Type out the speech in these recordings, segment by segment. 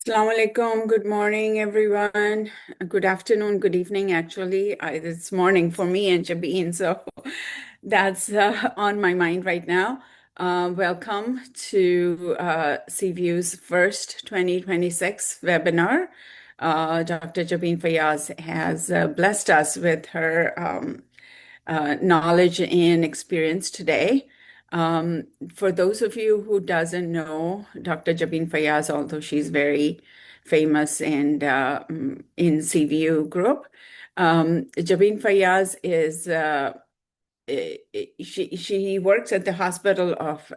Assalamu alaikum. Good morning, everyone. Good afternoon, good evening, actually. It's morning for me and Jabeen, so that's on my mind right now. Welcome to CVU's first 2026 webinar. Dr. Jabeen Fayyaz has blessed us with her knowledge and experience today. For those of you who doesn't know Dr. Jabeen Fayyaz, although she's very famous and in CVU group, Jabeen Fayyaz is she works at the Hospital of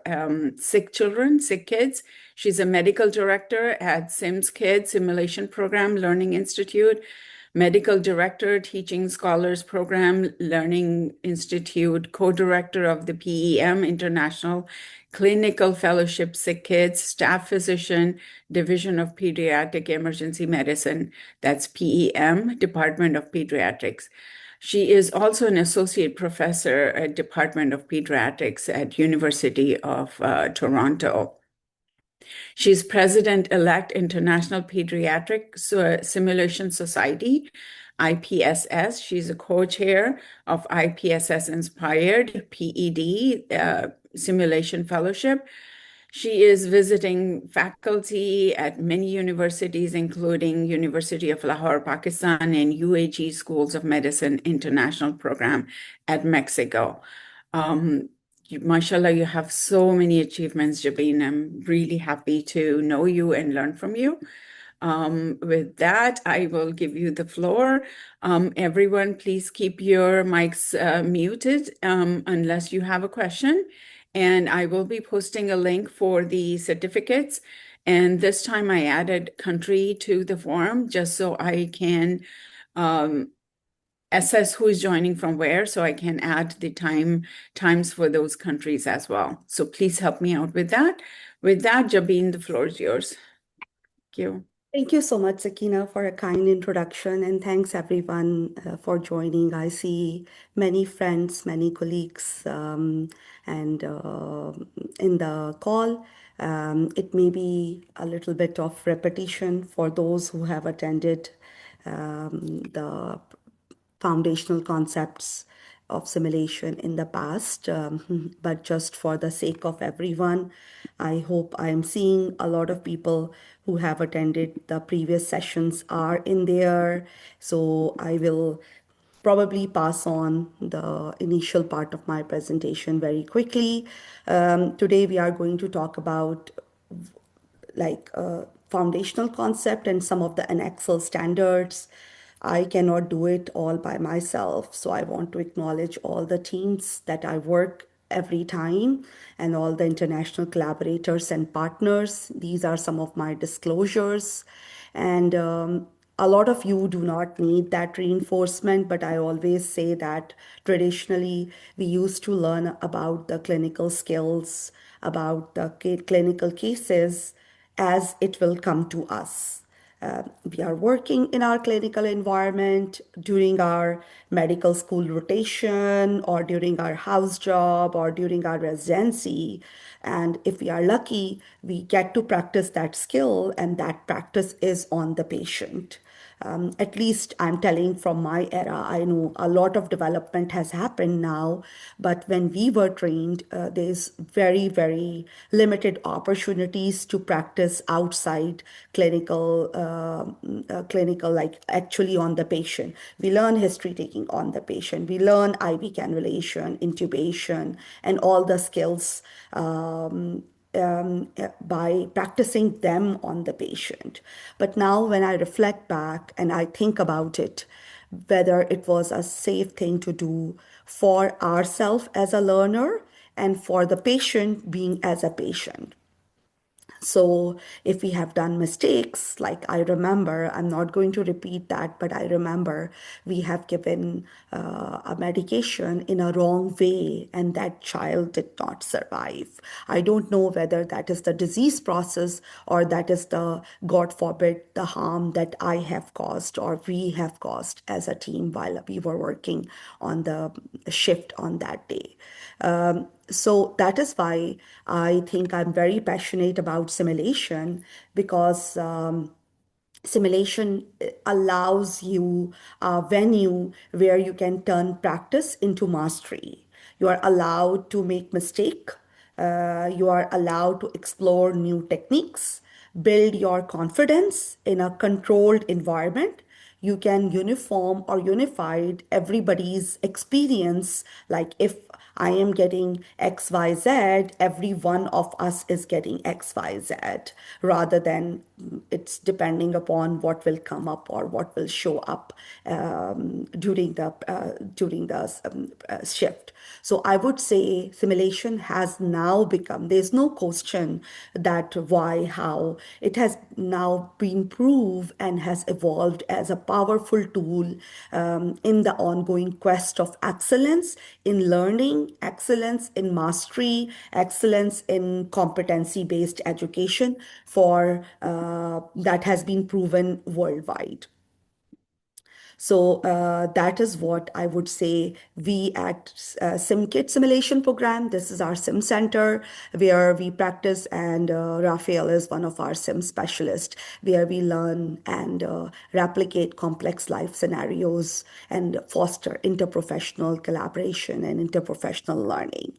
Sick Children, Sick Kids. She's a medical director at SIMS Kids Simulation Program Learning Institute, medical director, Teaching Scholars Program Learning Institute, co-director of the PEM International Clinical Fellowship Sick Kids, staff physician, Division of Pediatric Emergency Medicine. That's PEM, Department of Pediatrics. She is also an associate professor at Department of Pediatrics at University of Toronto. She's president-elect International Pediatric Simulation Society, IPSS. She's a co-chair of IPSS Inspired PED Simulation Fellowship. She is visiting faculty at many universities, including University of Lahore, Pakistan, and UAG Schools of Medicine International Program at Mexico. Mashallah, you have so many achievements, Jabeen. I'm really happy to know you and learn from you. With that, I will give you the floor. Everyone, please keep your mics muted unless you have a question. And I will be posting a link for the certificates. And this time I added country to the form just so I can assess who is joining from where, so I can add the times for those countries as well. So please help me out with that. With that, Jabeen, the floor is yours. Thank you. Thank you so much, Sakina, for a kind introduction, and thanks everyone for joining. I see many friends, many colleagues, and in the call. It may be a little bit of repetition for those who have attended the foundational concepts of simulation in the past. But just for the sake of everyone, I hope I am seeing a lot of people who have attended the previous sessions are in there. So I will probably pass on the initial part of my presentation very quickly. Today we are going to talk about like a foundational concept and some of the INACSL standards. I cannot do it all by myself, so I want to acknowledge all the teams that I work every time and all the international collaborators and partners. These are some of my disclosures. And a lot of you do not need that reinforcement, but I always say that traditionally we used to learn about the clinical skills, about the clinical cases as it will come to us. We are working in our clinical environment during our medical school rotation or during our house job or during our residency. And if we are lucky, we get to practice that skill, and that practice is on the patient. At least I'm telling from my era, I know a lot of development has happened now, but when we were trained, there's very, very limited opportunities to practice outside clinical, like actually on the patient. We learn history taking on the patient. We learn IV cannulation, intubation, and all the skills by practicing them on the patient. But now, when I reflect back and I think about it, whether it was a safe thing to do for ourselves as a learner and for the patient being as a patient. So if we have done mistakes, like I remember, I'm not going to repeat that, but I remember we have given a medication in a wrong way and that child did not survive. I don't know whether that is the disease process or that is the, God forbid, the harm that I have caused or we have caused as a team while we were working on the shift on that day. So that is why I think I'm very passionate about simulation because Simulation allows you a venue where you can turn practice into mastery. You are allowed to make mistake. You are allowed to explore new techniques, build your confidence in a controlled environment. You can uniform or unified everybody's experience. Like if I am getting XYZ, every one of us is getting XYZ, rather than it's depending upon what will come up or what will show up during the shift. So I would say simulation has now become, there's no question that why, how. It has now been proved and has evolved as a powerful tool in the ongoing quest of excellence in learning, excellence in mastery, excellence in competency-based education for that has been proven worldwide. So that is what I would say. We at SimKit Simulation Program, this is our Sim Center where we practice, and Raphael is one of our Sim specialists, where we learn and replicate complex life scenarios and foster interprofessional collaboration and interprofessional learning.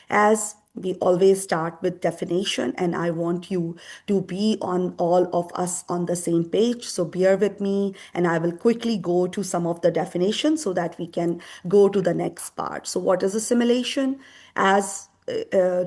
As we always start with definition, and I want you to be on all of us on the same page. So bear with me, and I will quickly go to some of the definitions so that we can go to the next part. So what is a simulation? As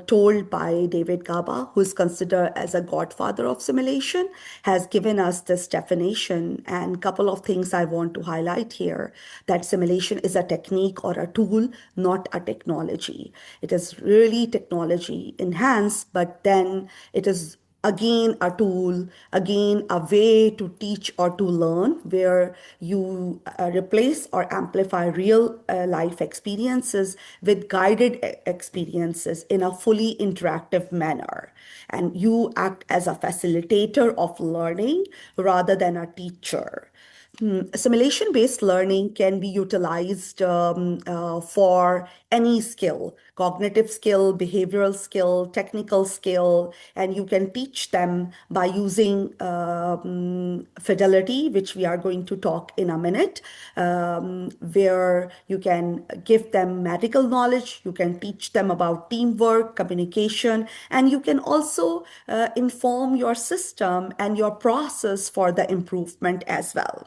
told by David Gaba, who is considered as a godfather of simulation, has given us this definition. And a couple of things I want to highlight here, that simulation is a technique or a tool, not a technology. It is really technology enhanced, but then it is again a tool, again a way to teach or to learn, where you replace or amplify real life experiences with guided experiences in a fully interactive manner. And you act as a facilitator of learning rather than a teacher. Simulation based learning can be utilized for any skill, cognitive skill, behavioral skill, technical skill, and you can teach them by using fidelity, which we are going to talk in a minute, where you can give them medical knowledge, you can teach them about teamwork, communication, and you can also inform your system and your process for the improvement as well.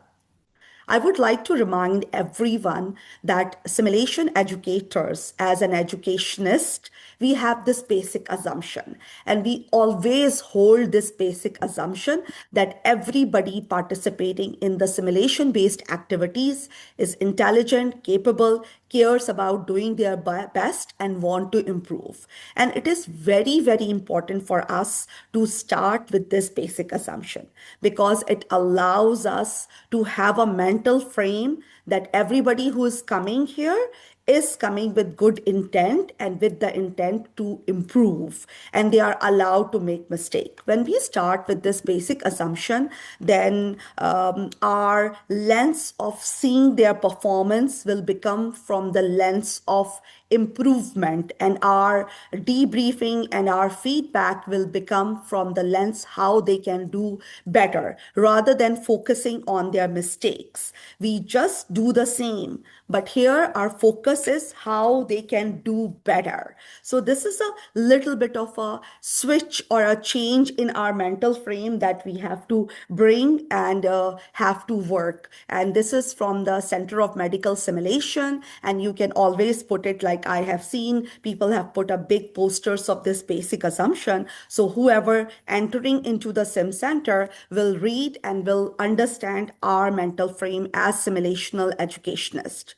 I would like to remind everyone that simulation educators, as an educationist, we have this basic assumption, and we always hold this basic assumption that everybody participating in the simulation based activities is intelligent, capable, cares about doing their best, and want to improve. And it is very, very important for us to start with this basic assumption, because it allows us to have a mental frame that everybody who is coming here is coming with good intent and with the intent to improve, and they are allowed to make mistake. When we start with this basic assumption, then our lens of seeing their performance will become from the lens of improvement, and our debriefing and our feedback will become from the lens how they can do better, rather than focusing on their mistakes. We just do the same, but here our focus is how they can do better. So this is a little bit of a switch or a change in our mental frame that we have to bring and have to work. And this is from the Center of Medical Simulation, and you can always put it, like I have seen people have put up big posters of this basic assumption. So whoever entering into the Sim Center will read and will understand our mental frame as simulational educationist.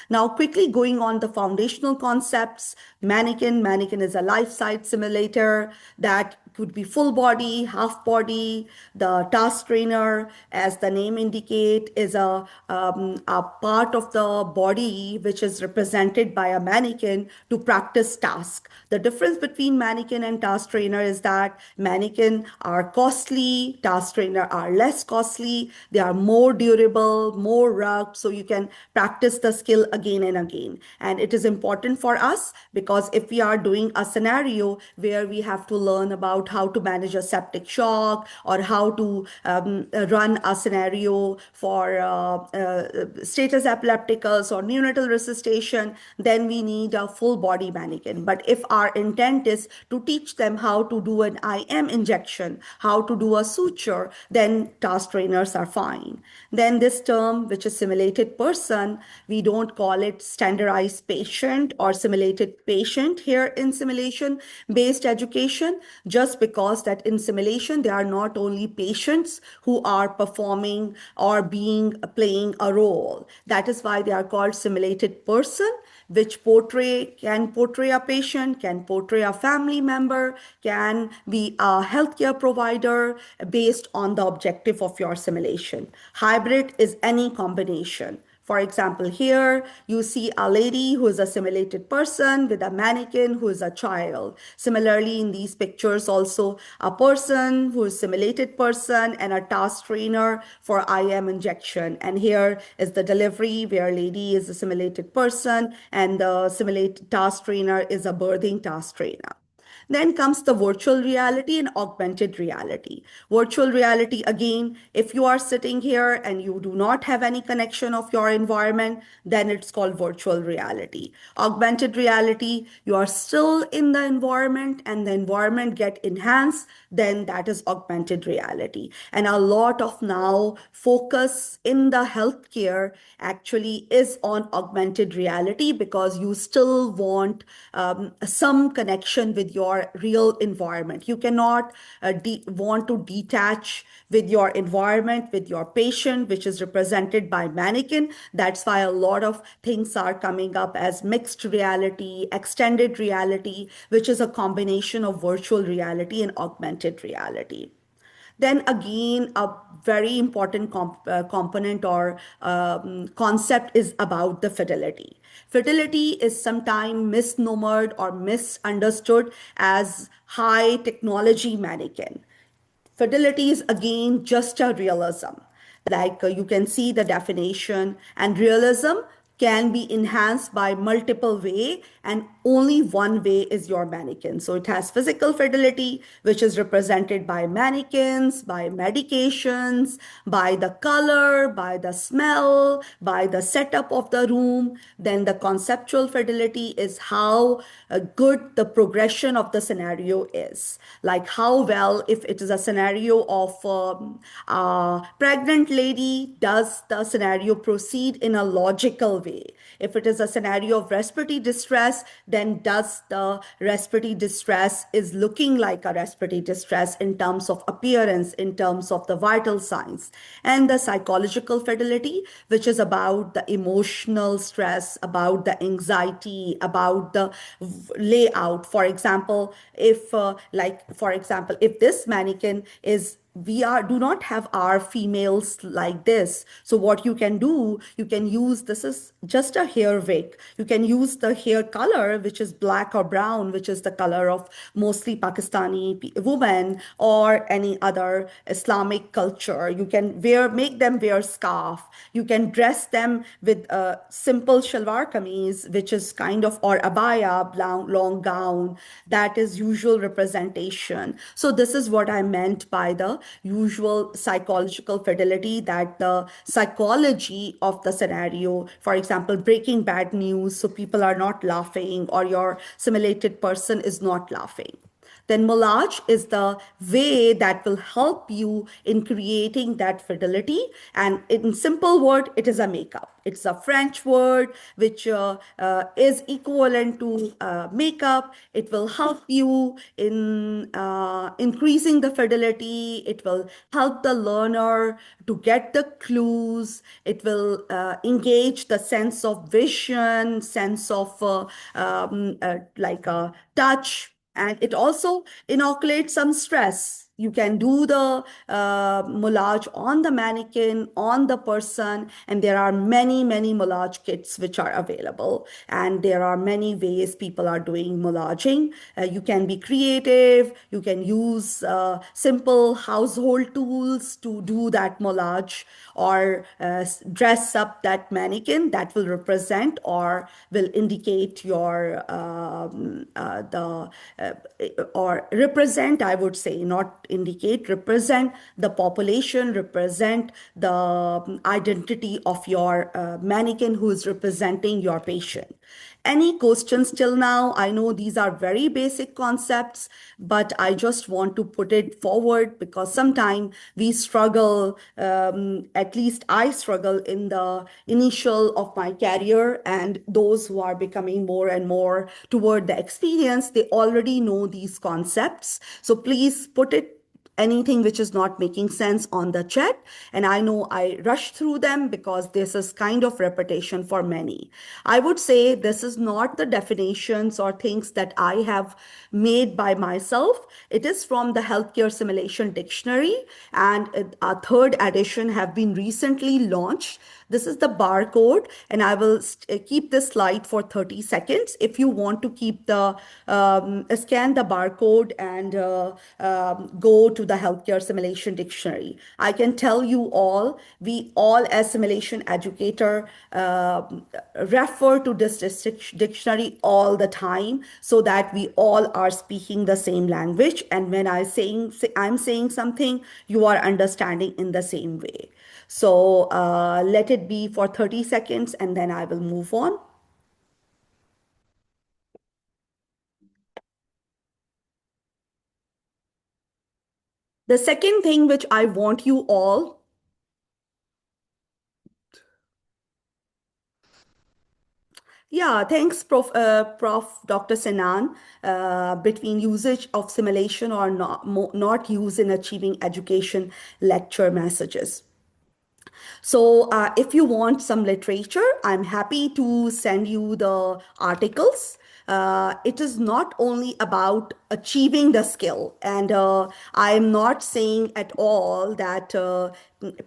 Now, quickly going on the foundational concepts, mannequin. Mannequin is a life-size simulator that could be full body, half body. The task trainer, as the name indicate, is a part of the body which is represented by a mannequin to practice task. The difference between mannequin and task trainer is that mannequin are costly, task trainer are less costly. They are more durable, more rugged, so you can practice the skill again and again. And it is important for us because if we are doing a scenario where we have to learn about about how to manage a septic shock or how to run a scenario for status epilepticus or neonatal resuscitation, then we need a full body mannequin. But if our intent is to teach them how to do an IM injection, how to do a suture, then task trainers are fine. Then this term, which is simulated person, we don't call it standardized patient or simulated patient here in simulation based education, just because that in simulation, they are not only patients who are performing or being playing a role. That is why they are called simulated person, which can portray a patient, can portray a family member, can be a healthcare provider based on the objective of your simulation. Hybrid is any combination. For example, here you see a lady who is a simulated person with a mannequin who is a child. Similarly, in these pictures, also a person who is simulated person and a task trainer for IM injection. And here is the delivery where lady is a simulated person and the simulated task trainer is a birthing task trainer. Then comes the virtual reality and augmented reality. Virtual reality, again, if you are sitting here and you do not have any connection of your environment, then it's called virtual reality. Augmented reality, you are still in the environment and the environment get enhanced, then that is augmented reality. And a lot of now focus in the healthcare actually is on augmented reality because you still want some connection with your real environment. You cannot want to detach with your environment, with your patient, which is represented by mannequin. That's why a lot of things are coming up as mixed reality, extended reality, which is a combination of virtual reality and augmented reality. Then again, a very important component or concept is about the fidelity. Fidelity is sometimes misnomered or misunderstood as high technology mannequin. Fidelity is again just a realism. Like you can see the definition, and realism can be enhanced by multiple way and only one way is your mannequin. So it has physical fidelity, which is represented by mannequins, by medications, by the color, by the smell, by the setup of the room. Then the conceptual fidelity is how good the progression of the scenario is. Like how well, if it is a scenario of a pregnant lady, does the scenario proceed in a logical way? If it is a scenario of respiratory distress, then does the respiratory distress is looking like a respiratory distress in terms of appearance, in terms of the vital signs? And the psychological fidelity, which is about the emotional stress, about the anxiety, about the layout. For example, if this mannequin is we are do not have our females like this, so what you can do, you can use, this is just a hair wig, you can use the hair color which is black or brown, which is the color of mostly Pakistani women or any other Islamic culture. You can make them wear scarf, you can dress them with a simple shalwar kameez, which is kind of, or abaya, long gown, that is usual representation. So this is what I meant by the usual psychological fidelity, that the psychology of the scenario, for example, breaking bad news, so people are not laughing or your simulated person is not laughing. Then moulage is the way that will help you in creating that fidelity. And in simple word, it is a makeup. It's a French word which is equivalent to makeup. It will help you in increasing the fidelity. It will help the learner to get the clues. It will engage the sense of vision, sense of like a touch, and it also inoculates some stress. you can do the moulage on the mannequin, on the person, and there are many, many moulage kits which are available. And there are many ways people are doing moulaging. You can be creative, you can use simple household tools to do that moulage, or dress up that mannequin that will represent or will indicate your the or represent, I would say, not indicate, represent the population, represent the identity of your mannequin who is representing your patient. Any questions till now? I know these are very basic concepts, but I just want to put it forward because sometimes we struggle, at least I struggle in the initial of my career, and those who are becoming more and more toward the experience, they already know these concepts. So please put it anything which is not making sense on the chat. And I know I rush through them because this is kind of repetition for many. I would say this is not the definitions or things that I have made by myself. It is from the Healthcare Simulation Dictionary, and a third edition have been recently launched. This is the barcode, and I will keep this slide for 30 seconds. If you want to keep the scan the barcode and go to the Healthcare Simulation Dictionary. I can tell you all, we all as simulation educator refer to this dictionary all the time so that we all are speaking the same language. And when I'm saying something, you are understanding in the same way. So let it be for 30 seconds and then I will move on. The second thing which I want you all, yeah, thanks, Prof. Dr. Sinan. Between usage of simulation or not use in achieving education lecture messages. So, if you want some literature, I'm happy to send you the articles. It is not only about achieving the skill, and I am not saying at all that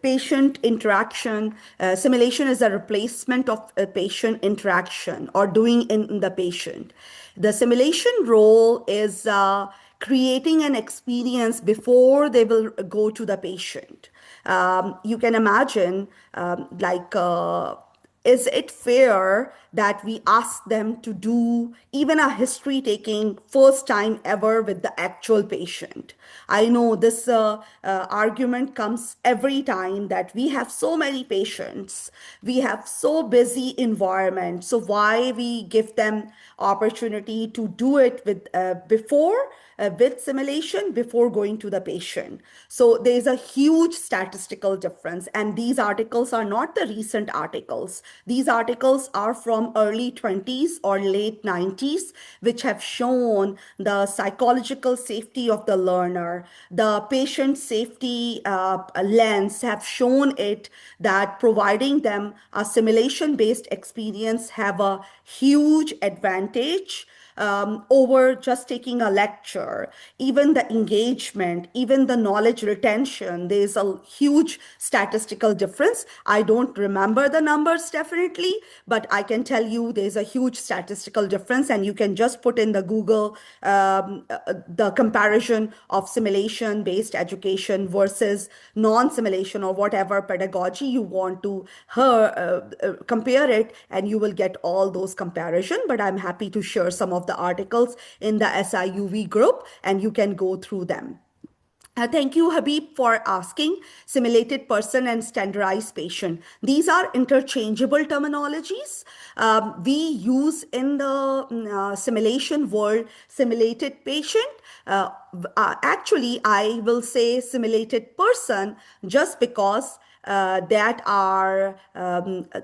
patient interaction simulation is a replacement of a patient interaction or doing in the patient. The simulation role is creating an experience before they will go to the patient. You can imagine, is it fair that we ask them to do even a history taking first time ever with the actual patient? I know this argument comes every time that we have so many patients, we have so busy environment. So why we give them opportunity to do it with before with simulation before going to the patient? So there is a huge statistical difference, and these articles are not the recent articles. These articles are from early 20s or late 90s, which have shown the psychological safety of the learner, the patient safety lens have shown it that providing them a simulation based experience have a huge advantage over just taking a lecture. Even the engagement, even the knowledge retention, there's a huge statistical difference. I don't remember the numbers definitely, but I can tell you there's a huge statistical difference, and you can just put in the Google the comparison of simulation based education versus non simulation or whatever pedagogy you want to compare it, and you will get all those comparison. But I'm happy to share some of the articles in the SIUV group, and you can go through them. Thank you, Habib, for asking. Simulated person and standardized patient. These are interchangeable terminologies. We use in the simulation world simulated patient. Actually, I will say simulated person just because that are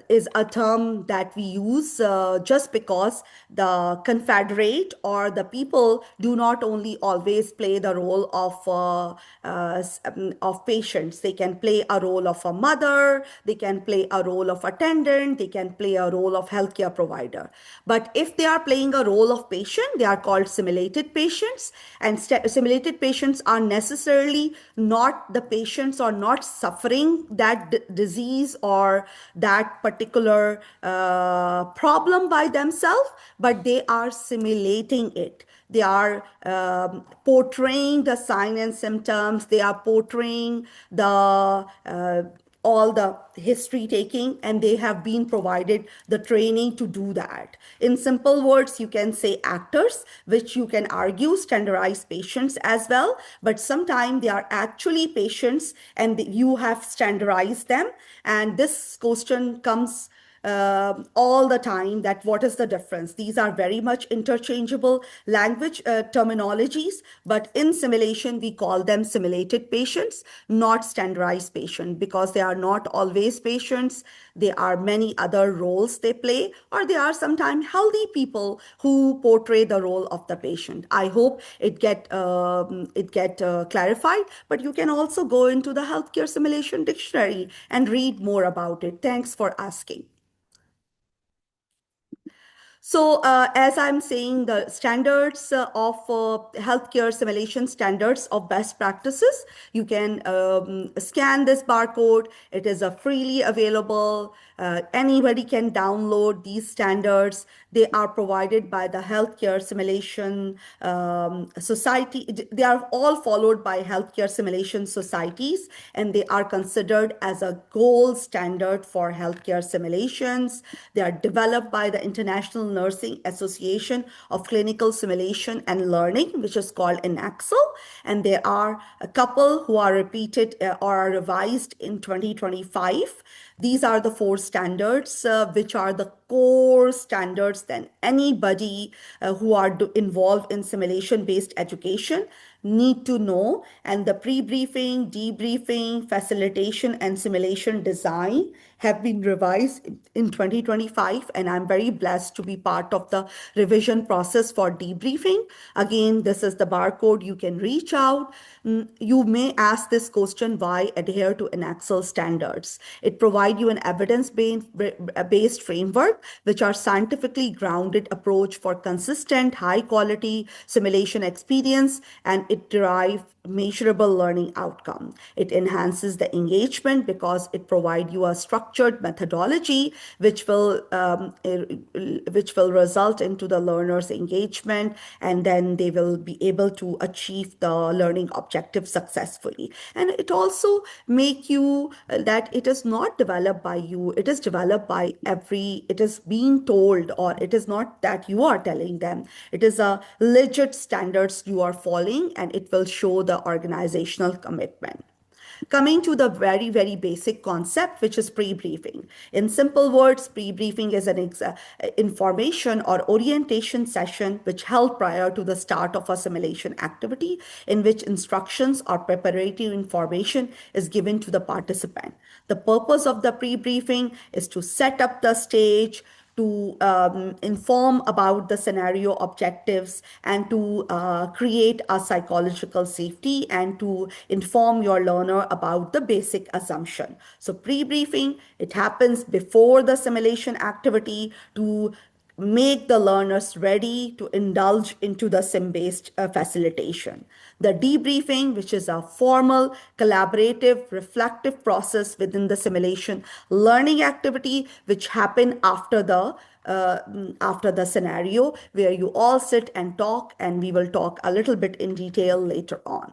is a term that we use just because the confederate or the people do not only always play the role of patients. They can play a role of a mother, they can play a role of attendant, they can play a role of healthcare provider. But if they are playing a role of patient, they are called simulated patients. And simulated patients are necessarily not the patients or not suffering that disease or that particular problem by themselves, but they are simulating it. They are portraying the sign and symptoms. They are portraying the all the history taking, and they have been provided the training to do that. In simple words, you can say actors, which you can argue standardized patients as well, but sometimes they are actually patients and you have standardized them. And this question comes all the time, that what is the difference. These are very much interchangeable language terminologies, but in simulation we call them simulated patients, not standardized patient, because they are not always patients. There are many other roles they play, or they are sometimes healthy people who portray the role of the patient. I hope it get clarified, but you can also go into the healthcare simulation dictionary and read more about it. Thanks for asking. So, as I'm saying, the standards of healthcare simulation standards of best practices, you can scan this barcode. It is a freely available. Anybody can download these standards. They are provided by the Healthcare Simulation Society. They are all followed by healthcare simulation societies, and they are considered as a gold standard for healthcare simulations. They are developed by the International Nursing Association of Clinical Simulation and Learning, which is called INACSL. And there are a couple who are repeated or are revised in 2025. These are the four standards, which are the core standards that anybody who are involved in simulation-based education need to know. And the pre-briefing, debriefing, facilitation, and simulation design have been revised in 2025. And I'm very blessed to be part of the revision process for debriefing. Again, this is the barcode. You can reach out. You may ask this question, why adhere to INACSL standards? It provides you an evidence-based framework, which are scientifically grounded approach for consistent, high quality simulation experience, and it derives measurable learning outcome. It enhances the engagement because it provides you a structured methodology which will result into the learner's engagement, and then they will be able to achieve the learning objective successfully. And it also make you that it is not developed by you, it is developed by it is being told, or it is not that you are telling them. It is a legit standards you are following, and it will show the organizational commitment. Coming to the very, very basic concept, which is pre-briefing. In simple words, pre-briefing is an information or orientation session which held prior to the start of a simulation activity, in which instructions or preparatory information is given to the participant. The purpose of the pre-briefing is to set up the stage, to inform about the scenario objectives, and to create a psychological safety, and to inform your learner about the basic assumption. So pre-briefing, it happens before the simulation activity to make the learners ready to indulge into the sim-based facilitation. The debriefing, which is a formal, collaborative, reflective process within the simulation learning activity, which happen after the scenario, where you all sit and talk, and we will talk a little bit in detail later on.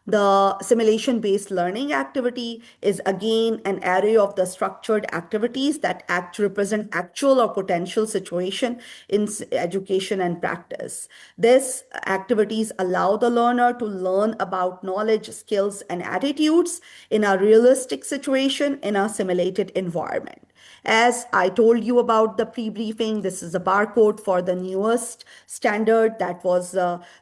The simulation-based learning activity is again an array of the structured activities that represent actual or potential situation in education and practice. These activities allow the learner to learn about knowledge, skills, and attitudes in a realistic situation in a simulated environment. As I told you about the pre-briefing, this is a barcode for the newest standard that was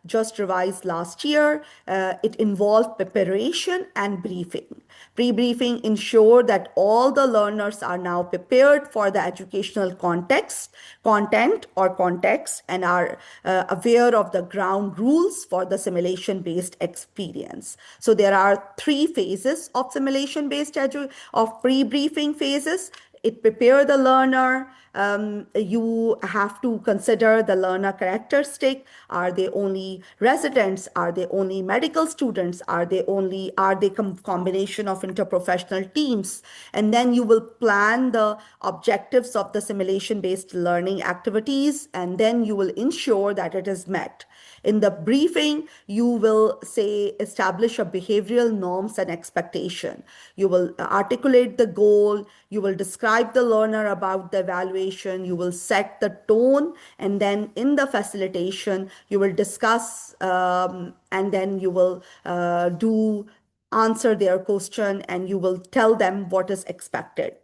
just revised last year. It involved preparation and briefing. Pre-briefing ensure that all the learners are now prepared for the educational content or context, and are aware of the ground rules for the simulation-based experience. So there are three phases of of pre-briefing phases. It prepare the learner. You have to consider the learner characteristic. Are they only residents? Are they only medical students? Are they combination of interprofessional teams? And then you will plan the objectives of the simulation based learning activities, and then you will ensure that it is met. In the briefing, you will say establish a behavioral norms and expectation. You will articulate the goal. You will describe the learner about the evaluation. You will set the tone, and then in the facilitation, you will discuss, and then you will do answer their question, and you will tell them what is expected.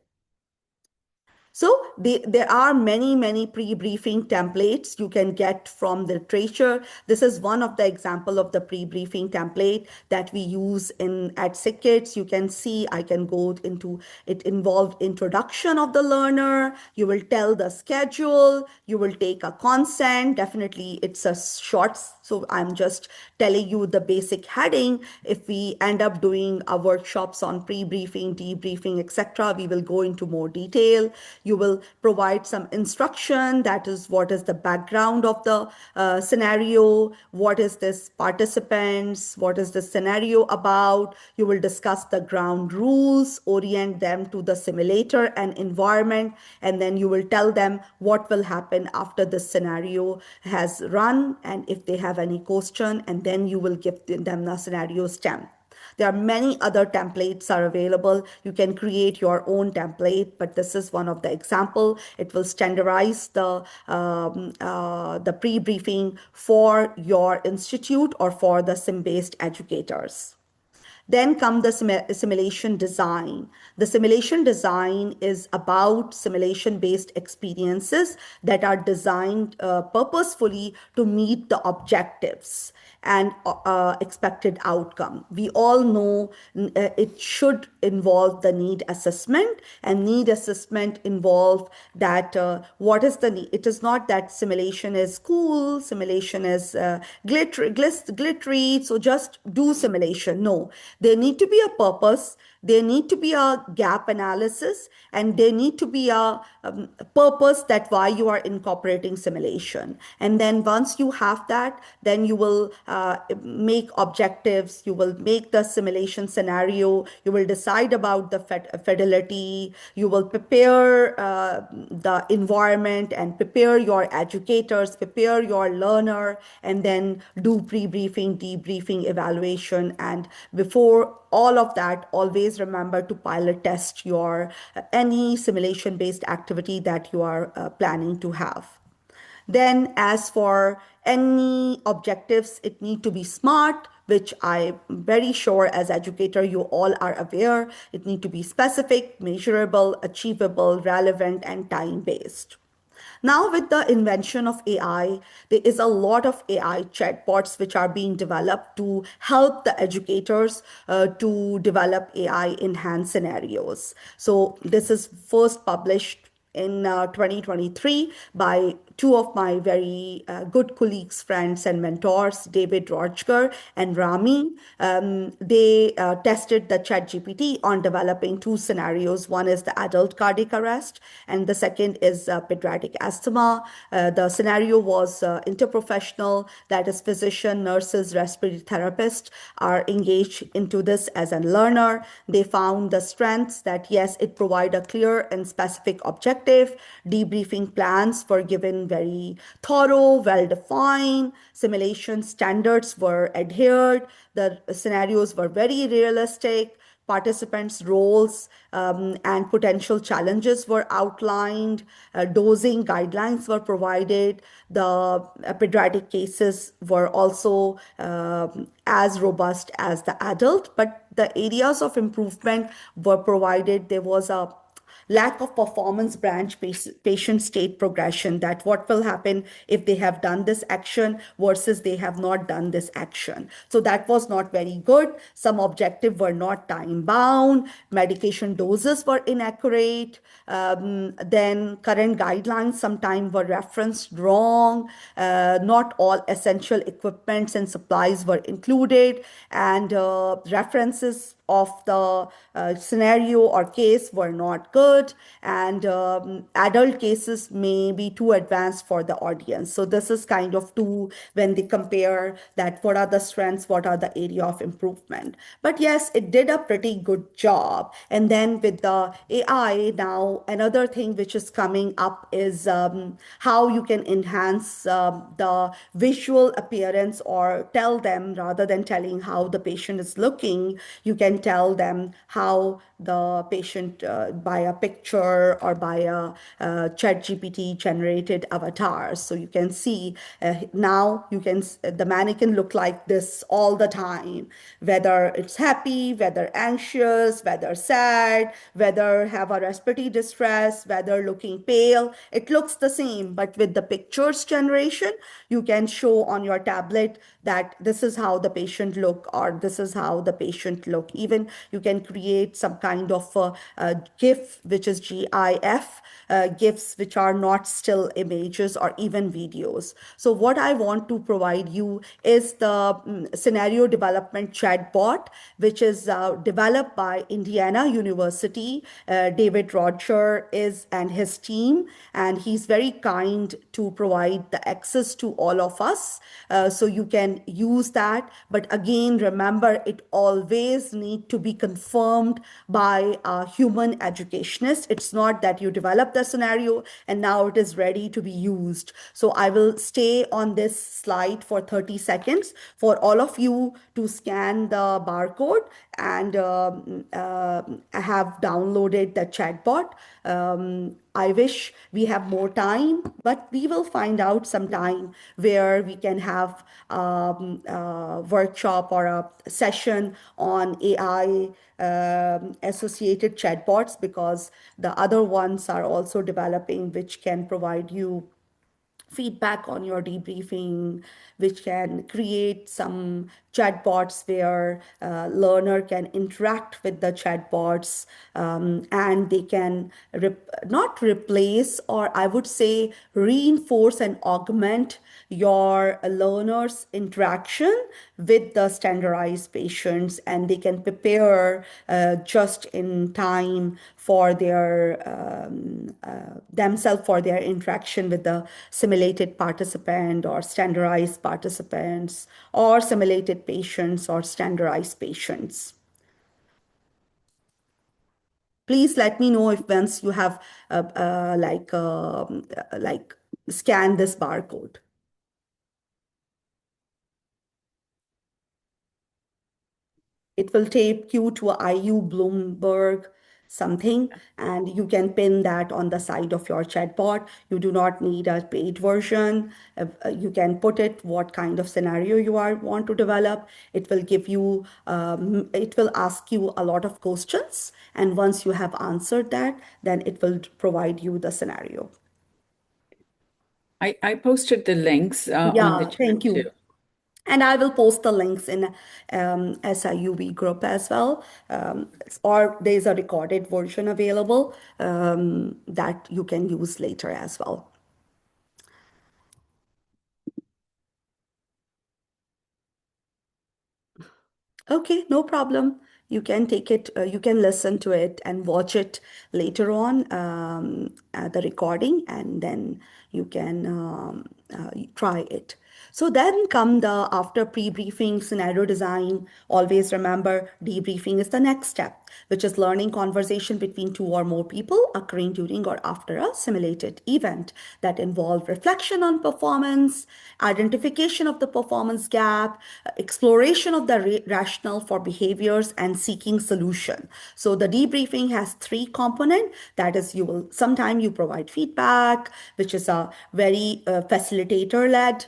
So there are many pre-briefing templates you can get from the literature. This is one of the example of the pre-briefing template that we use at SickKids. You can see I can go into it. Involved introduction of the learner. You will tell the schedule. You will take a consent. Definitely it's a short, so I'm just telling you the basic heading. If we end up doing our workshops on pre-briefing, debriefing, etc., we will go into more detail. You will provide some instruction, that is what is the background of the scenario, what is this participants, what is the scenario about. You will discuss the ground rules, orient them to the simulator and environment, and then you will tell them what will happen after the scenario has run and if they have any question, and then you will give them the scenario stamp. There are many other templates are available. You can create your own template, but this is one of the example. It will standardize the pre-briefing for your institute or for the sim-based educators. Then come the simulation design. The simulation design is about simulation-based experiences that are designed purposefully to meet the objectives and expected outcome. We all know it should involve the need assessment, and need assessment involve that what is the need. It is not that simulation is cool, simulation is glittery, so just do simulation. No, there need to be a purpose, there need to be a gap analysis, and there need to be a purpose that why you are incorporating simulation. And then once you have that, then you will make objectives, you will make the simulation scenario, you will decide about the fidelity, you will prepare the environment and prepare your educators, prepare your learner, and then do pre-briefing, debriefing, evaluation. And before all of that, always remember to pilot test your any simulation based activity that you are planning to have. Then as for any objectives, it need to be SMART, which I'm very sure as educator you all are aware. It need to be specific, measurable, achievable, relevant, and time-based. Now, with the invention of AI, there is a lot of AI chatbots which are being developed to help the educators to develop AI enhanced scenarios. So this is first published in 2023 by two of my very good colleagues, friends, and mentors, David Rodger and Rami. They tested the ChatGPT on developing two scenarios. One is the adult cardiac arrest, and the second is pediatric asthma. The scenario was interprofessional, that is, physician, nurses, respiratory therapists are engaged into this as a learner. They found the strengths that yes, it provides a clear and specific objective. Debriefing plans were given very thorough, well-defined. Simulation standards were adhered. The scenarios were very realistic. Participants' roles and potential challenges were outlined. Dosing guidelines were provided. The pediatric cases were also as robust as the adult, but the areas of improvement were provided. There was a lack of performance branch patient state progression, that what will happen if they have done this action versus they have not done this action. So that was not very good. Some objectives were not time bound, medication doses were inaccurate, then current guidelines sometimes were referenced wrong, not all essential equipments and supplies were included, and references of the scenario or case were not good, and adult cases may be too advanced for the audience. So this is kind of two when they compare that what are the strengths, what are the area of improvement. But yes, it did a pretty good job. And then with the AI now, another thing which is coming up is how you can enhance the visual appearance, or tell them rather than telling how the patient is looking, you can tell them how the patient by a picture or by a chat GPT generated avatars. So you can see now you can the mannequin look like this all the time, whether it's happy, whether anxious, whether sad, whether have a respiratory distress, whether looking pale, it looks the same. But with the pictures generation, you can show on your tablet that this is how the patient look, or this is how the patient look. Even you can create some kind of GIF, which is GIF, GIFs, which are not still images or even videos. So what I want to provide you is the scenario development chatbot, which is developed by Indiana University. David Roger is and his team, and he's very kind to provide the access to all of us, so you can use that. But again, remember, it always need to be confirmed by a human educationist. It's not that you develop the scenario and now it is ready to be used. So I will stay on this slide for 30 seconds for all of you to scan the barcode, and I have downloaded the chatbot. I wish we have more time, but we will find out some time where we can have a workshop or a session on AI associated chatbots, because the other ones are also developing, which can provide you feedback on your debriefing, which can create some chatbots where learner can interact with the chatbots, and they can not replace, or I would say reinforce and augment your learners interaction with the standardized patients, and they can prepare just in time for their themselves for their interaction with the simulated participant or standardized participants, or simulated patients or standardized patients. Please let me know if once you have like scanned this barcode. It will take you to a IU Bloomberg something, and you can pin that on the side of your chatbot. You do not need a paid version. You can put it what kind of scenario you are want to develop. It will give you, it will ask you a lot of questions, and once you have answered that, then it will provide you the scenario. I posted the links on the Yeah, chat thank too. you. And I will post the links in SIUB group as well. Or there's a recorded version available that you can use later as well. Okay, no problem. You can take it, you can listen to it and watch it later on, the recording, and then you can try it. So then come the after pre-briefing scenario design. Always remember, debriefing is the next step, which is learning conversation between two or more people occurring during or after a simulated event that involve reflection on performance, identification of the performance gap, exploration of the rationale for behaviors, and seeking solution. So the debriefing has three components. That is, you will sometime you provide feedback, which is a very facilitator led.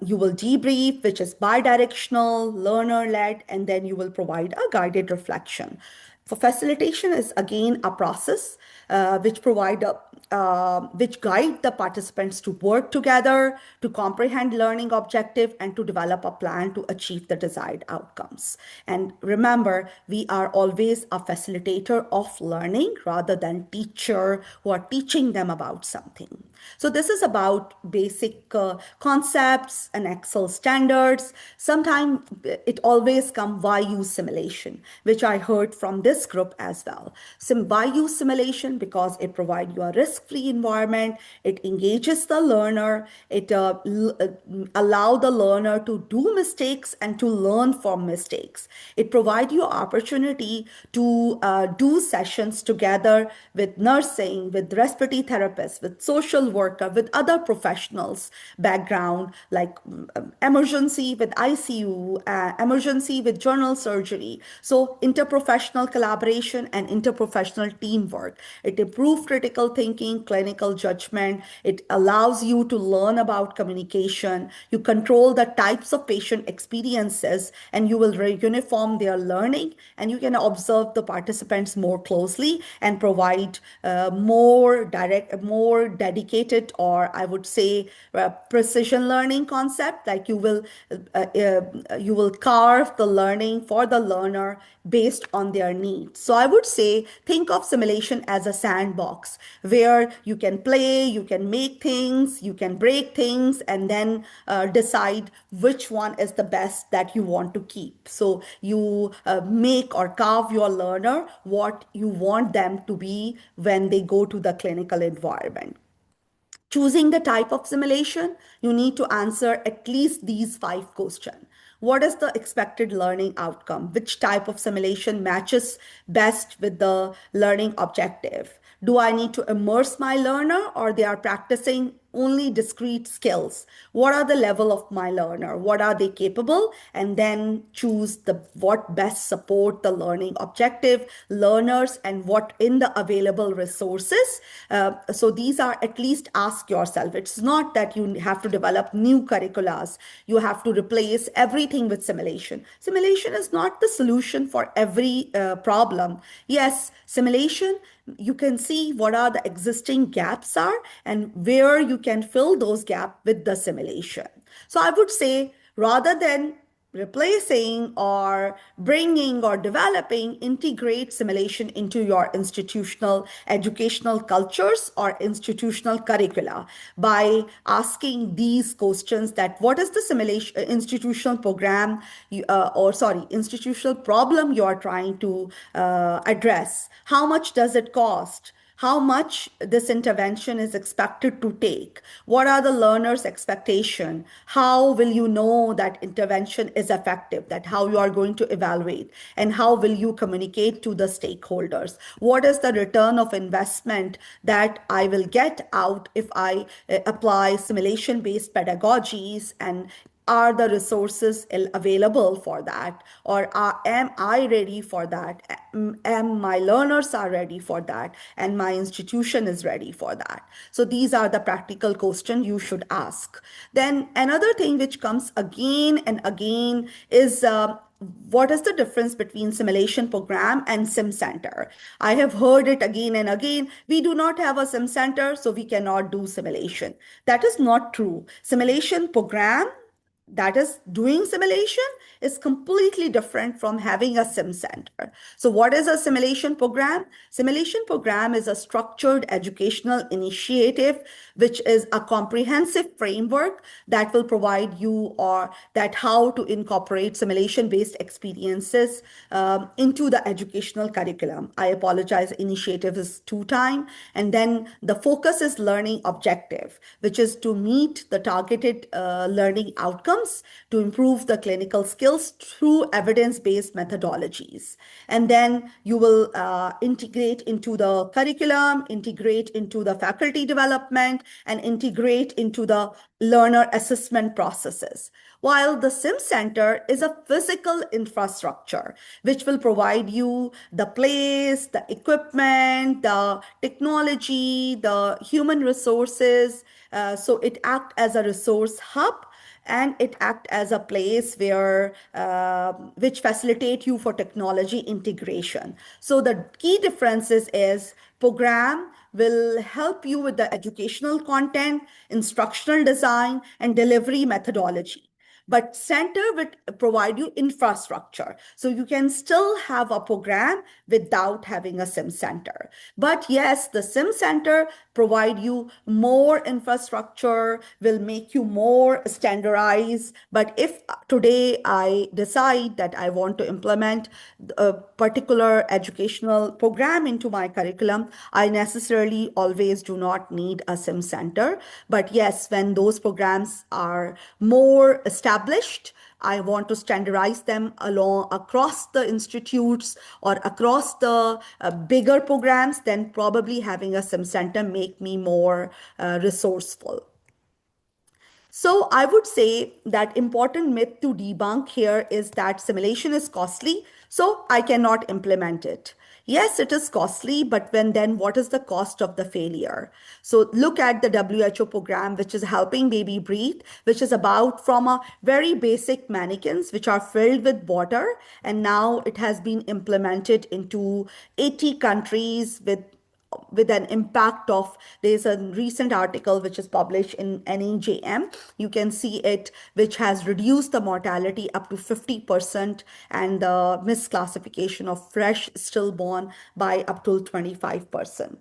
You will debrief, which is bi-directional, learner-led, and then you will provide a guided reflection. For facilitation is again a process which guide the participants to work together, to comprehend learning objective, and to develop a plan to achieve the desired outcomes. And remember, we are always a facilitator of learning rather than teacher who are teaching them about something. So this is about basic concepts and Excel standards. Sometimes it always comes why use simulation, which I heard from this group as well. Why use simulation? Because it provides you a risk-free environment. It engages the learner. It allow the learner to do mistakes and to learn from mistakes. It provides you opportunity to do sessions together with nursing, with respiratory therapists, with social worker, with other professionals background like emergency with ICU, emergency with general surgery. So interprofessional collaboration and interprofessional teamwork. It improves critical thinking, clinical judgment. It allows you to learn about communication. You control the types of patient experiences and you will uniform their learning, and you can observe the participants more closely and provide more direct, more dedicated, or I would say precision learning concept. Like you will carve the learning for the learner based on their needs. So I would say think of simulation as a sandbox where you can play, you can make things, you can break things, and then decide which one is the best that you want to keep. So you make or carve your learner what you want them to be when they go to the clinical environment. Choosing the type of simulation, you need to answer at least these 5 questions. What is the expected learning outcome? Which type of simulation matches best with the learning objective? Do I need to immerse my learner or they are practicing only discrete skills? What are the level of my learner? What are they capable? And then choose the what best support the learning objective, learners, and what in the available resources. So these are at least ask yourself. It's not that you have to develop new curriculums. You have to replace everything with simulation. Simulation is not the solution for every problem. Yes, simulation, you can see what are the existing gaps are and where you can fill those gaps with the simulation. So I would say rather than replacing or bringing or developing, integrate simulation into your institutional educational cultures or institutional curricula by asking these questions: that what is the simulation institutional program or sorry institutional problem you are trying to address? How much does it cost? How much this intervention is expected to take? What are the learner's expectation? How will you know that intervention is effective? That how you are going to evaluate, and how will you communicate to the stakeholders? What is the return of investment that I will get out if I apply simulation based pedagogies, and are the resources available for that, or am I ready for that? Am my learners are ready for that, and my institution is ready for that? So these are the practical questions you should ask. Then another thing which comes again and again is what is the difference between simulation program and sim center? I have heard it again and again. We do not have a sim center, so we cannot do simulation. That is not true. Simulation program, that is doing simulation, is completely different from having a sim center. So what is a simulation program? Simulation program is a structured educational initiative which is a comprehensive framework that will provide you or that how to incorporate simulation based experiences into the educational curriculum. I apologize, initiative is 2 time, and then the focus is learning objective, which is to meet the targeted learning outcomes, to improve the clinical skills through evidence-based methodologies. And then you will integrate into the curriculum, integrate into the faculty development, and integrate into the learner assessment processes. While the sim center is a physical infrastructure which will provide you the place, the equipment, the technology, the human resources. So it acts as a resource hub and it act as a place where which facilitate you for technology integration. So the key differences is program will help you with the educational content, instructional design, and delivery methodology. But center will provide you infrastructure. So you can still have a program without having a sim center. But yes, the sim center provide you more infrastructure, will make you more standardized. But if today I decide that I want to implement a particular educational program into my curriculum, I necessarily always do not need a sim center. But yes, when those programs are more established, I want to standardize them along across the institutes or across the bigger programs, then probably having a sim center make me more resourceful. So I would say that important myth to debunk here is that simulation is costly, so I cannot implement it. Yes, it is costly, but when then what is the cost of the failure? So look at the WHO program, which is helping baby breathe, which is about from a very basic mannequins, which are filled with water, and now it has been implemented into 80 countries with an impact of, there's a recent article which is published in NEJM, you can see it, which has reduced the mortality up to 50% and the misclassification of fresh stillborn by up to 25%,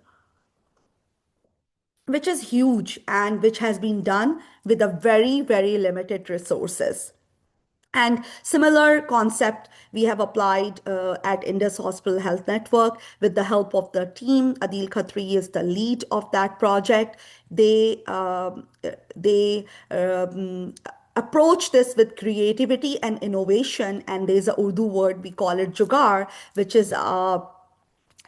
which is huge and which has been done with a very limited resources. And similar concept we have applied at Indus Hospital Health Network with the help of the team. Adil Khatri is the lead of that project. They approach this with creativity and innovation. And there's a Urdu word we call it jugaad, which is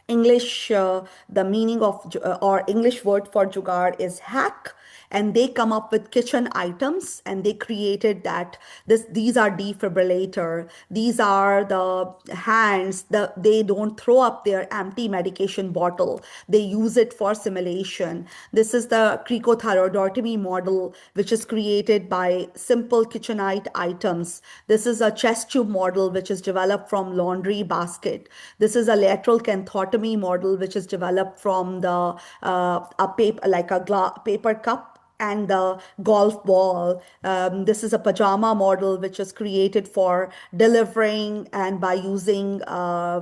English, the meaning of or English word for jugaad is hack, and they come up with kitchen items, and they created that these are defibrillator, these are the hands, they don't throw up their empty medication bottle, they use it for simulation. This is the cricothyroidotomy model, which is created by simple kitchenite items. This is a chest tube model, which is developed from laundry basket. This is a lateral canthotomy model, which is developed from the a paper like a paper cup and the golf ball. This is a pajama model which is created for delivering and by using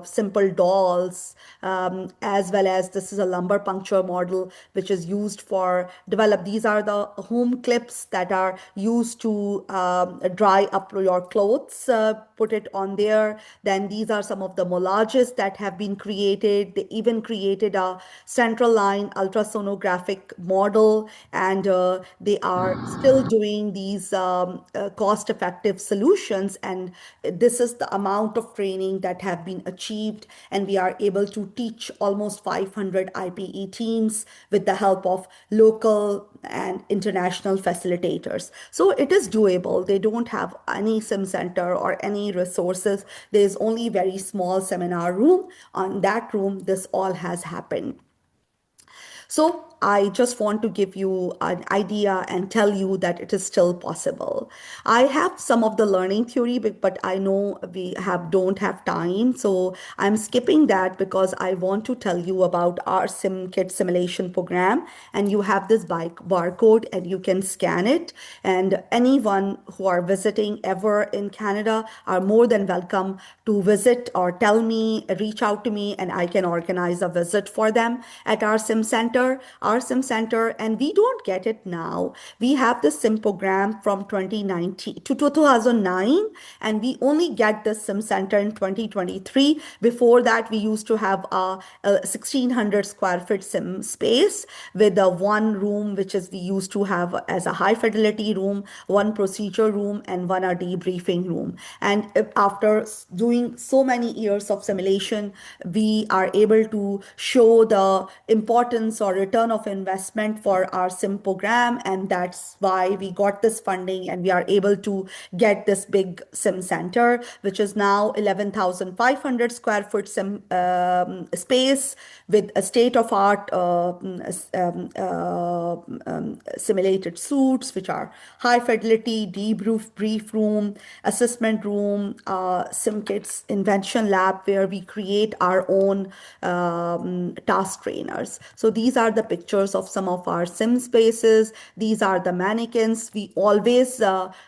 simple dolls, as well as this is a lumbar puncture model which is used for develop. These are the home clips that are used to dry up your clothes, put it on there. Then these are some of the mollages that have been created. They even created a central line ultrasonographic model, and they are still doing these cost effective solutions. And this is the amount of training that have been achieved, and we are able to teach almost 500 IPE teams with the help of local and international facilitators. So it is doable. They don't have any sim center or any resources. There's only very small seminar room. On that room, this all has happened. So I just want to give you an idea and tell you that it is still possible. I have some of the learning theory, but I know we have don't have time. So I'm skipping that because I want to tell you about our SimKit simulation program. And you have this barcode and you can scan it. And anyone who are visiting ever in Canada are more than welcome to visit or tell me, reach out to me, and I can organize a visit for them at our Sim Center, and we don't get it now. We have the Sim program from 2019 to 2009, and we only get the Sim Center in 2023. Before that, we used to have a 1600 square foot Sim space with a one room, which is we used to have as a high fidelity room, one procedure room, and one a debriefing room. And after doing so many years of simulation, we are able to show the importance or return of of investment for our sim program, and that's why we got this funding and we are able to get this big sim center, which is now 11,500 square foot sim space with a state of art simulated suits, which are high fidelity, debrief room, assessment room, sim kits invention lab, where we create our own task trainers. So these are the pictures of some of our sim spaces. These are the mannequins. We always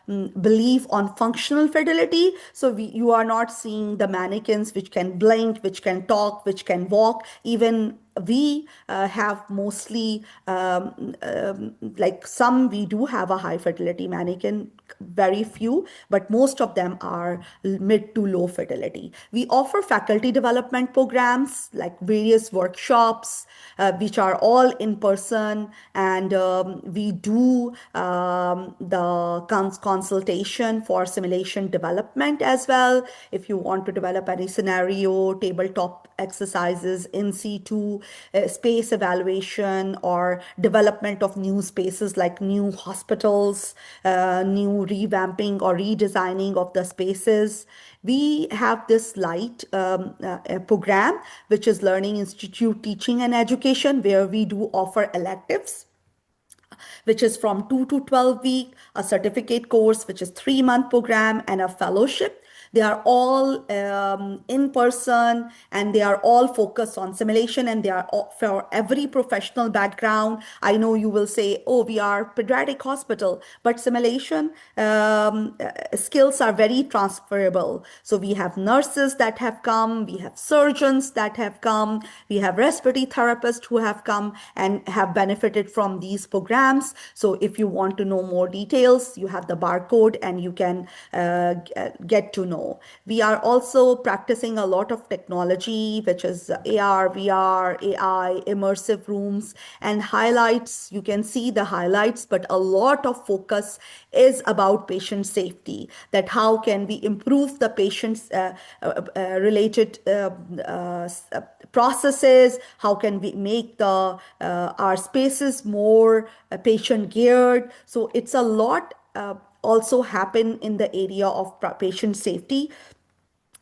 believe on functional fidelity. So you are not seeing the mannequins which can blink, which can talk, which can walk. Even we have mostly like some, we do have a high fidelity mannequin, very few, but most of them are mid to low fidelity. We offer faculty development programs like various workshops, which are all in person, and we do the consultation for simulation development as well. If you want to develop any scenario, tabletop exercises, in situ space evaluation, or development of new spaces like new hospitals, new revamping or redesigning of the spaces. We have this light program, which is Learning Institute Teaching and Education, where we do offer electives which is from 2 to 12 week, a certificate course, which is 3-month program, and a fellowship. They are all in person, and they are all focused on simulation, and they are all for every professional background. I know you will say, oh, we are pediatric hospital, but simulation skills are very transferable. So we have nurses that have come, we have surgeons that have come, we have respiratory therapists who have come and have benefited from these programs. So if you want to know more details, you have the barcode and you can get to know. We are also practicing a lot of technology, which is AR, VR, AI, immersive rooms, and highlights. You can see the highlights, but a lot of focus is about patient safety, that how can we improve the patient's related processes, how can we make the our spaces more patient geared. So it's a lot also happen in the area of patient safety,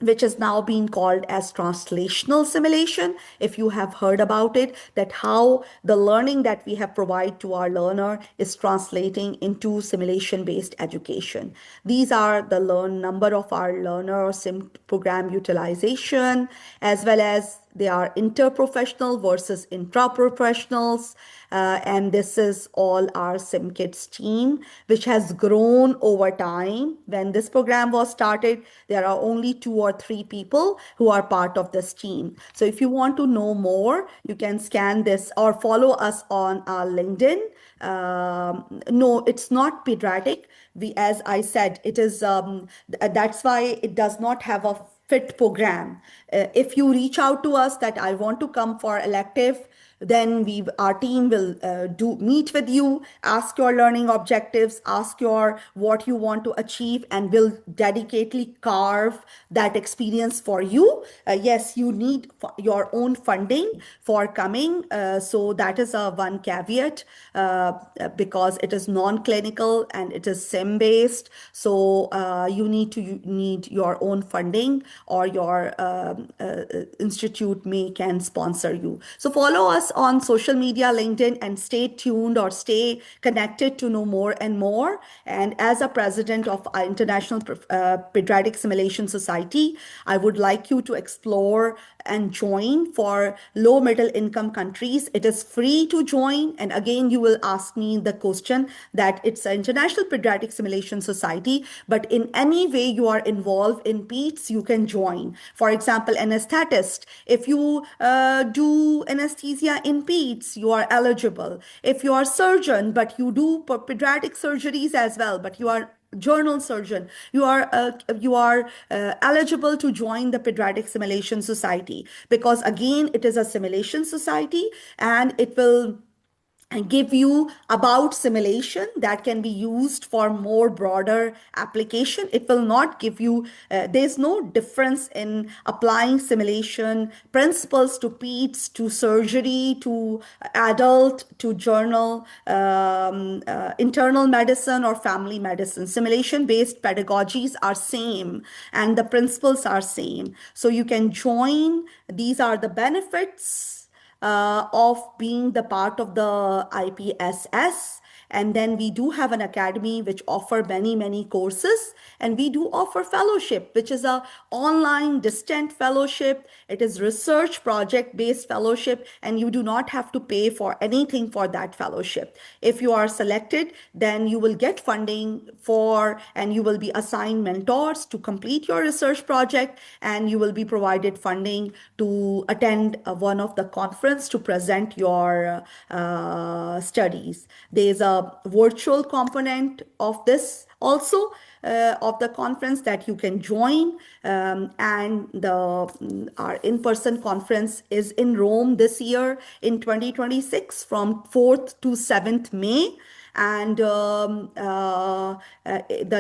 which is now being called as translational simulation. If you have heard about it, that how the learning that we have provided to our learner is translating into simulation based education. These are the number of our learner sim program utilization, as well as they are interprofessional versus intraprofessionals. And this is all our SimKids team, which has grown over time. When this program was started, there are only 2 or 3 people who are part of this team. So if you want to know more, you can scan this or follow us on our LinkedIn. No, it's not pediatric. As I said, it is. That's why it does not have a fit program. If you reach out to us that I want to come for elective, then our team will do meet with you, ask your learning objectives, ask your what you want to achieve, and will dedicatedly carve that experience for you. Yes, you need your own funding for coming, so that is a one caveat, because it is non-clinical and it is sim based. So you need your own funding, or your institute may can sponsor you. So follow us on social media, LinkedIn, and stay tuned or stay connected to know more and more. And as a president of our International Pediatric Simulation Society, I would like you to explore and join. For low middle income countries, it is free to join. And again, you will ask me the question that it's an International Pediatric Simulation Society, but in any way you are involved in PEDS, you can join. For example, anesthetist, if you do anesthesia in PEDS, you are eligible. If you are surgeon, but you do pediatric surgeries as well, but you are journal surgeon, you are eligible to join the Pediatric Simulation Society, because again, it is a simulation society, and it will and give you about simulation that can be used for more broader application. It will not give you, there's no difference in applying simulation principles to peds, to surgery, to adult, to journal, internal medicine or family medicine. Simulation based pedagogies are same and the principles are same. So you can join. These are the benefits of being the part of the IPSS. And then we do have an academy which offer many, many courses. And we do offer fellowship, which is a online distant fellowship. It is research project based fellowship, and you do not have to pay for anything for that fellowship. If you are selected, then you will get funding for, and you will be assigned mentors to complete your research project, and you will be provided funding to attend one of the conference to present your studies. There's a virtual component of this also, of the conference that you can join. And our in-person conference is in Rome this year in 2026 from 4th to 7th May. And the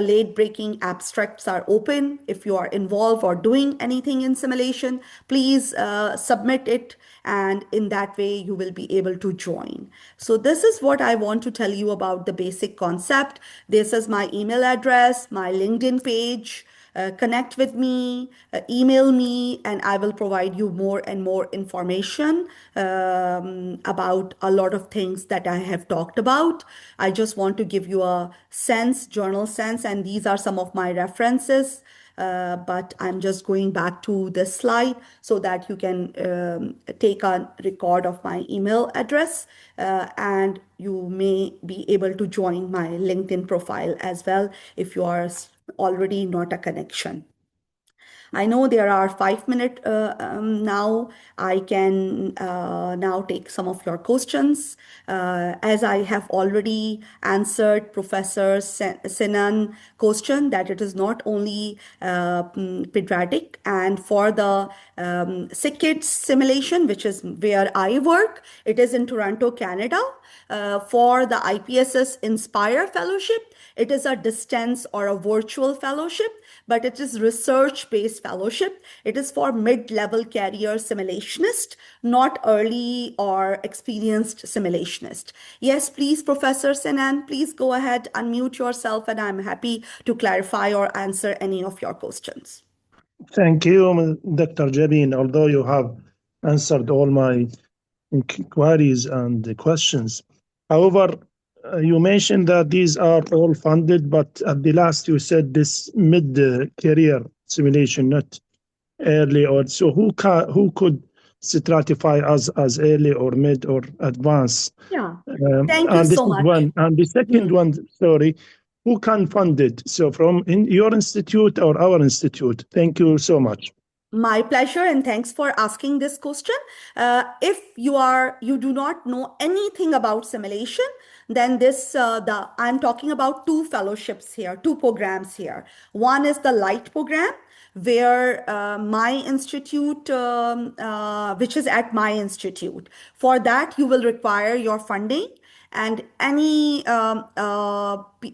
late breaking abstracts are open. If you are involved or doing anything in simulation, please submit it, and in that way you will be able to join. So this is what I want to tell you about the basic concept. This is my email address, my LinkedIn page. Connect with me, email me, and I will provide you more and more information about a lot of things that I have talked about. I just want to give you a sense, journal sense, and these are some of my references. But I'm just going back to this slide so that you can take a record of my email address, and you may be able to join my LinkedIn profile as well if you are already not a connection. I know there are 5 minutes now. I can now take some of your questions. As I have already answered Professor Sinan question that it is not only pediatric, and for the sick kids simulation, which is where I work, it is in Toronto, Canada. For the IPSS Inspire Fellowship, it is a distance or a virtual fellowship, but it is research-based fellowship. It is for mid-level career simulationist, not early or experienced simulationist. Yes, please, Professor Sinan, please go ahead, unmute yourself, and I'm happy to clarify or answer any of your questions. Thank you, Dr. Jabeen. Although you have answered all my inquiries and questions. However, you mentioned that these are all funded, but at the last you said this mid-career simulation, not early. Or so who could stratify us as early or mid or advanced? Yeah, thank you And this so is much. one. And the second one, sorry, who can fund it? So from your institute or our institute? Thank you so much. My pleasure, and thanks for asking this question. If you do not know anything about simulation, then I'm talking about two fellowships here, two programs here. One is the Light program, where my institute, which is at my institute. For that, you will require your funding, and any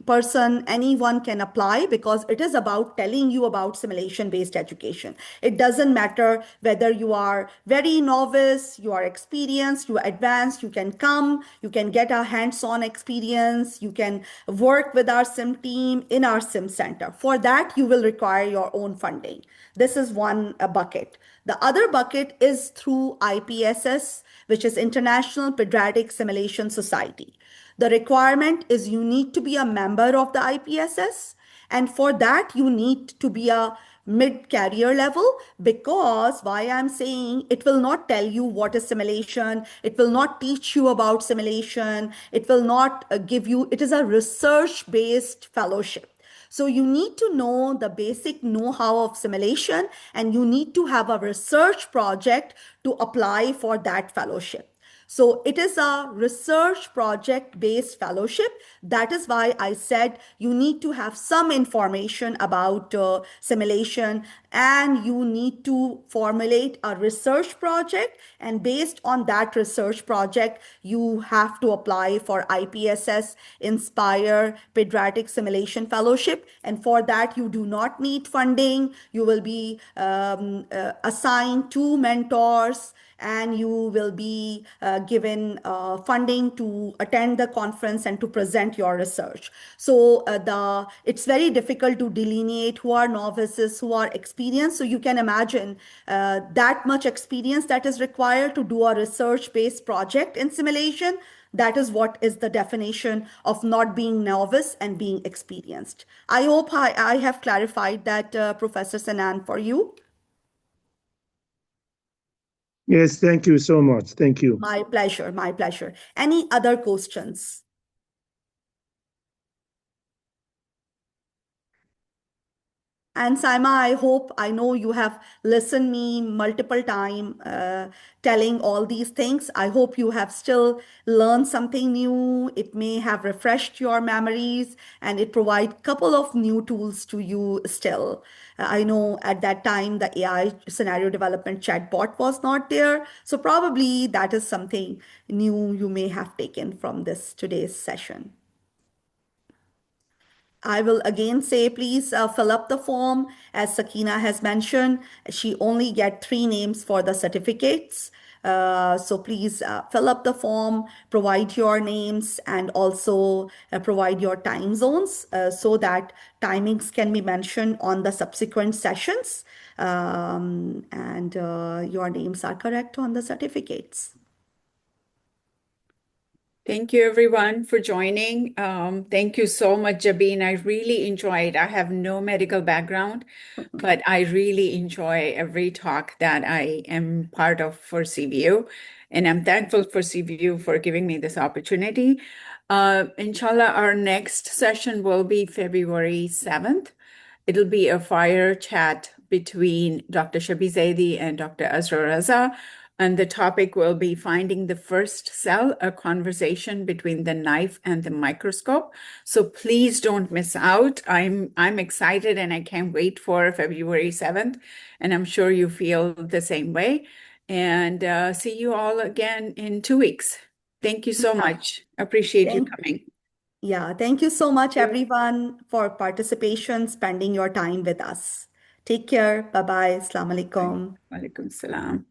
person, anyone can apply, because it is about telling you about simulation based education. It doesn't matter whether you are very novice, you are experienced, you are advanced, you can come, you can get a hands-on experience, you can work with our sim team in our sim center. For that, you will require your own funding. This is one bucket. The other bucket is through IPSS, which is International Pediatric Simulation Society. The requirement is you need to be a member of the IPSS, and for that you need to be a mid-career level, because why I'm saying it will not tell you what is simulation, it will not teach you about simulation, it will not give you, it is a research-based fellowship. So you need to know the basic know-how of simulation, and you need to have a research project to apply for that fellowship. So it is a research project based fellowship. That is why I said you need to have some information about simulation. and you need to formulate a research project. And based on that research project, you have to apply for IPSS Inspire Pediatric Simulation Fellowship. And for that, you do not need funding. You will be assigned two mentors, and you will be given funding to attend the conference and to present your research. So the it's very difficult to delineate who are novices, who are experienced. So you can imagine that much experience that is required to do a research-based project in simulation. That is what is the definition of not being novice and being experienced. I hope I have clarified that, Professor Sanan, for you. Yes, thank you so much. Thank you. My pleasure, my pleasure. Any other questions? And Saima, I hope, I know you have listened me multiple time telling all these things. I hope you have still learned something new. It may have refreshed your memories, and it provide couple of new tools to you still. I know at that time the AI scenario development chatbot was not there. So probably that is something new you may have taken from this today's session. I will again say, please fill up the form. As Sakina has mentioned, she only get 3 names for the certificates. So please fill up the form, provide your names, and also provide your time zones so that timings can be mentioned on the subsequent sessions. And your names are correct on the certificates. Thank you, everyone, for joining. Thank you so much, Jabeen. I really enjoyed. I have no medical background, but I really enjoy every talk that I am part of for CVU. And I'm thankful for CVU for giving me this opportunity. Inshallah, our next session will be February 7th. It'll be a fire chat between Dr. Shabi Zaidi and Dr. Azra Raza. And the topic will be finding the first cell, a conversation between the knife and the microscope. So please don't miss out. I'm excited and I can't wait for February 7th. And I'm sure you feel the same way. And see you all again in 2 weeks. Thank you so Yeah, much. Appreciate you thank coming. Yeah, thank you so much, everyone, for participation, spending your time with us. Take care. Bye bye. Assalamu alaikum. Walaikum salam.